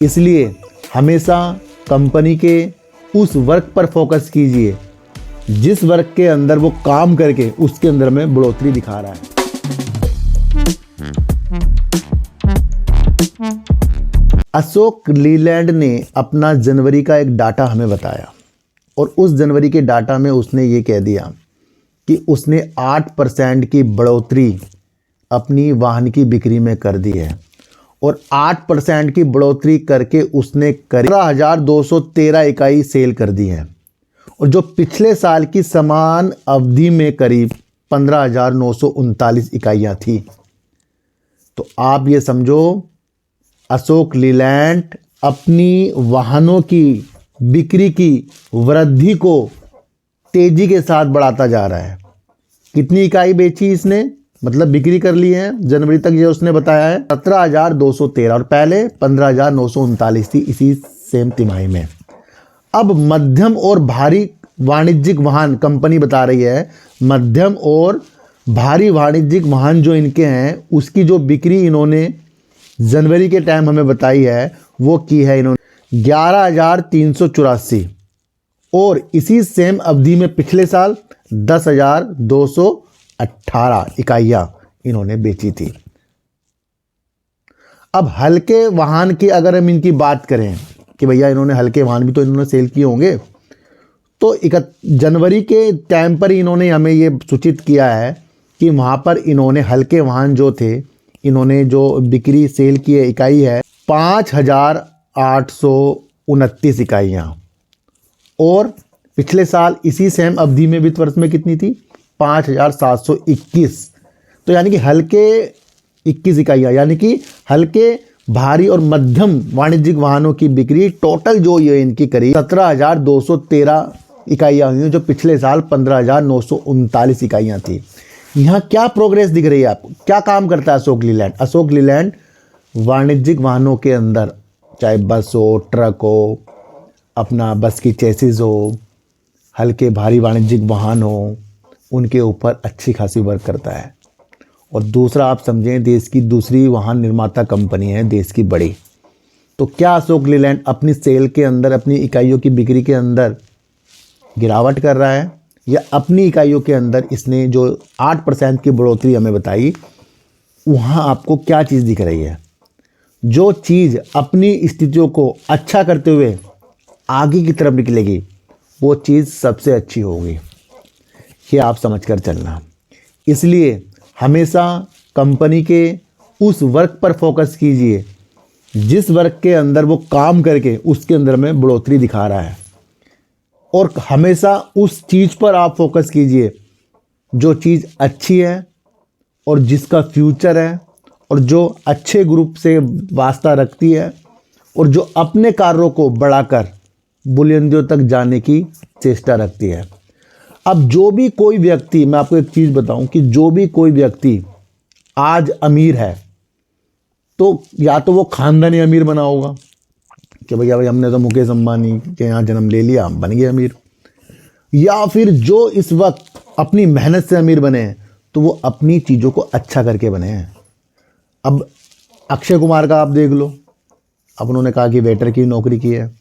इसलिए हमेशा कंपनी के उस वर्क पर फोकस कीजिए जिस वर्क के अंदर वो काम करके उसके अंदर में बढ़ोतरी दिखा रहा है। अशोक लीलैंड ने अपना जनवरी का एक डाटा हमें बताया और उस जनवरी के डाटा में उसने ये कह दिया कि उसने 8% की बढ़ोतरी अपनी वाहन की बिक्री में कर दी है और 8% की बढ़ोतरी करके उसने 15,213 इकाई सेल कर दी है और जो पिछले साल की समान अवधि में करीब 15,939 इकाइयाँ थी। तो आप ये समझो अशोक लीलैंड अपनी वाहनों की बिक्री की वृद्धि को तेजी के साथ बढ़ाता जा रहा है। कितनी इकाई बेची इसने, मतलब बिक्री कर ली है जनवरी तक, ये उसने बताया है 17,213 और पहले 15,939 थी इसी सेम तिमाही में। अब मध्यम और भारी वाणिज्यिक वाहन कंपनी बता रही है, मध्यम और भारी वाणिज्यिक वाहन जो इनके हैं उसकी जो बिक्री इन्होंने जनवरी के टाइम हमें बताई है वो की है इन्होंने 11,384 और इसी सेम अवधि में पिछले साल 10,218 इकाइयाँ इन्होंने बेची थी। अब हल्के वाहन की अगर हम इनकी बात करें कि भैया इन्होंने हल्के वाहन भी तो इन्होंने सेल किए होंगे, तो जनवरी के टाइम पर इन्होंने हमें ये सूचित किया है कि वहाँ पर इन्होंने हल्के वाहन जो थे इन्होंने जो बिक्री सेल की इकाई है 5,829 इकाइयाँ और पिछले साल इसी सेम अवधि में वित्त वर्ष में कितनी थी 5,721। तो यानी कि हल्के 21 इकाइयाँ, यानी कि हल्के भारी और मध्यम वाणिज्यिक वाहनों की बिक्री टोटल जो ये इनकी करीब 17,213 इकाइयाँ हुई जो पिछले साल 15,939 इकाइयाँ थी। यहाँ क्या प्रोग्रेस दिख रही है आपको, क्या काम करता है अशोक लीलैंड? अशोक लीलैंड वाणिज्यिक वाहनों के अंदर चाहे बस हो, ट्रक हो, अपना बस की चेसिस हो, हल्के भारी वाणिज्यिक वाहन हो, उनके ऊपर अच्छी खासी वर्क करता है। और दूसरा आप समझें देश की दूसरी वाहन निर्माता कंपनी है देश की बड़ी। तो क्या अशोक लीलैंड अपनी सेल के अंदर, अपनी इकाइयों की बिक्री के अंदर गिरावट कर रहा है या अपनी इकाइयों के अंदर इसने जो 8% की बढ़ोतरी हमें बताई, वहाँ आपको क्या चीज़ दिख रही है? जो चीज़ अपनी स्थितियों को अच्छा करते हुए आगे की तरफ निकलेगी वो चीज़ सबसे अच्छी होगी, ये आप समझ कर चलना। इसलिए हमेशा कंपनी के उस वर्क पर फोकस कीजिए जिस वर्क के अंदर वो काम करके उसके अंदर में बढ़ोतरी दिखा रहा है और हमेशा उस चीज़ पर आप फोकस कीजिए जो चीज़ अच्छी है और जिसका फ्यूचर है और जो अच्छे ग्रुप से वास्ता रखती है और जो अपने कार्यों को बढ़ाकर बुलंदियों तक जाने की चेष्टा रखती है। अब जो भी कोई व्यक्ति, मैं आपको एक चीज़ बताऊं कि जो भी कोई व्यक्ति आज अमीर है तो या तो वो खानदानी अमीर बना होगा कि भैया भाई हमने तो मुकेश अंबानी के यहाँ जन्म ले लिया, हम बन गए अमीर, या फिर जो इस वक्त अपनी मेहनत से अमीर बने हैं तो वो अपनी चीज़ों को अच्छा करके बने हैं। अब अक्षय कुमार का आप देख लो, अब उन्होंने कहा कि वेटर की नौकरी की है,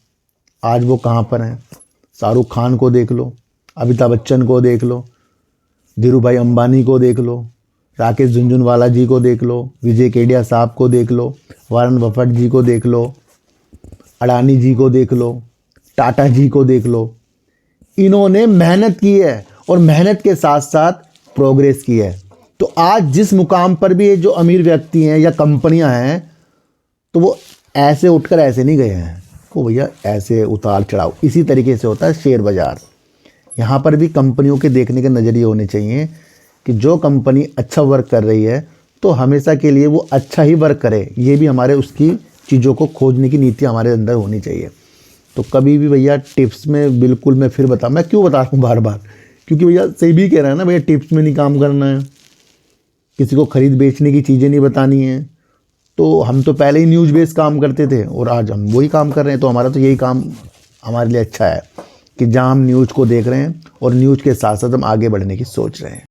आज वो कहाँ पर हैं? शाहरुख खान को देख लो, अमिताभ बच्चन को देख लो, धीरू भाई अंबानी को देख लो, राकेश झुनझुनवाला जी को देख लो, विजय केडिया साहब को देख लो, वारन बफेट जी को देख लो, अडानी जी को देख लो, टाटा जी को देख लो। इन्होंने मेहनत की है और मेहनत के साथ साथ प्रोग्रेस की है। तो आज जिस मुकाम पर भी ये जो अमीर व्यक्ति हैं या कंपनियां हैं तो वो ऐसे उठकर ऐसे नहीं गए हैं, वो भैया ऐसे उतार चढ़ाव इसी तरीके से होता है शेयर बाज़ार। यहाँ पर भी कंपनियों के देखने के नज़रिए होने चाहिए कि जो कंपनी अच्छा वर्क कर रही है तो हमेशा के लिए वो अच्छा ही वर्क करे, ये भी हमारे उसकी चीज़ों को खोजने की नीति हमारे अंदर होनी चाहिए। तो कभी भी भैया टिप्स में बिल्कुल मैं फिर मैं क्यों बता रहा हूँ बार बार, क्योंकि भैया सही भी कह रहा है ना भैया, टिप्स में नहीं काम करना है, किसी को ख़रीद बेचने की चीज़ें नहीं बतानी है। तो हम तो पहले ही न्यूज़ बेस्ड काम करते थे और आज हम वही काम कर रहे हैं। तो हमारा तो यही काम हमारे लिए अच्छा है कि जहाँ हम न्यूज़ को देख रहे हैं और न्यूज़ के साथ साथ हम आगे बढ़ने की सोच रहे हैं।